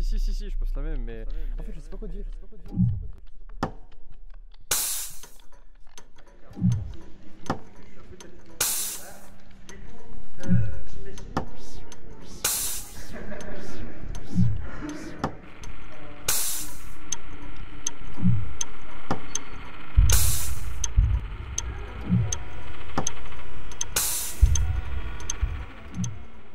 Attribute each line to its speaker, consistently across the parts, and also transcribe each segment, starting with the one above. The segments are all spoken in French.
Speaker 1: Si, je pense la même, mais en fait, je sais pas quoi dire.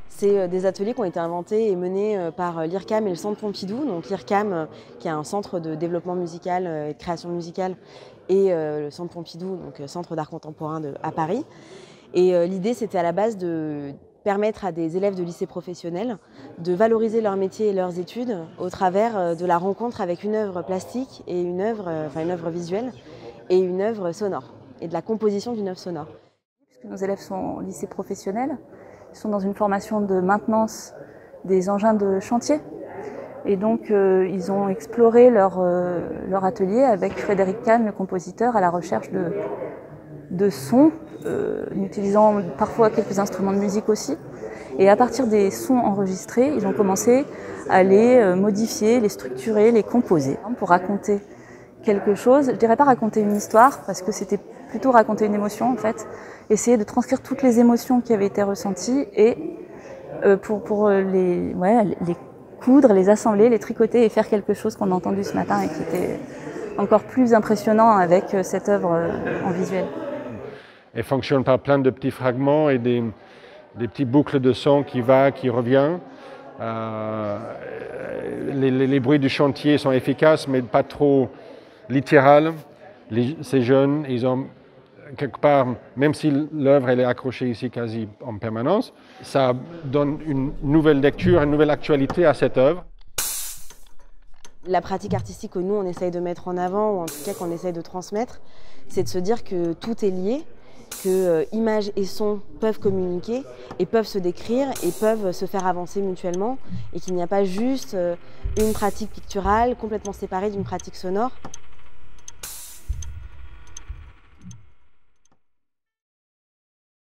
Speaker 2: C'est des ateliers qui ont été inventés et menés par l'IRCAM et le Centre Pompidou. Donc l'IRCAM, qui est un centre de développement musical et de création musicale, et le Centre Pompidou, donc Centre d'art contemporain à Paris. Et l'idée, c'était à la base de permettre à des élèves de lycée professionnel de valoriser leur métier et leurs études au travers de la rencontre avec une œuvre plastique et une œuvre visuelle et une œuvre sonore, et de la composition d'une œuvre sonore.
Speaker 3: Puisque nos élèves sont au lycée professionnel, ils sont dans une formation de maintenance des engins de chantier. Et donc, ils ont exploré leur atelier avec Frédéric Kahn, le compositeur, à la recherche de sons, en utilisant parfois quelques instruments de musique aussi. Et à partir des sons enregistrés, ils ont commencé à les modifier, les structurer, les composer pour raconter quelque chose. Je dirais pas raconter une histoire, parce que c'était plutôt raconter une émotion en fait. Essayer de transcrire toutes les émotions qui avaient été ressenties et pour les coudre, les assembler, les tricoter et faire quelque chose qu'on a entendu ce matin et qui était encore plus impressionnant avec cette œuvre en visuel.
Speaker 4: Elle fonctionne par plein de petits fragments et des petites boucles de son qui va, qui revient. Les bruits du chantier sont efficaces, mais pas trop littérales. Ces jeunes, ils ont quelque part, même si l'œuvre est accrochée ici quasi en permanence, ça donne une nouvelle lecture, une nouvelle actualité à cette œuvre.
Speaker 2: La pratique artistique que nous, on essaye de mettre en avant, ou en tout cas qu'on essaye de transmettre, c'est de se dire que tout est lié, que images et sons peuvent communiquer et peuvent se décrire et peuvent se faire avancer mutuellement, et qu'il n'y a pas juste une pratique picturale complètement séparée d'une pratique sonore.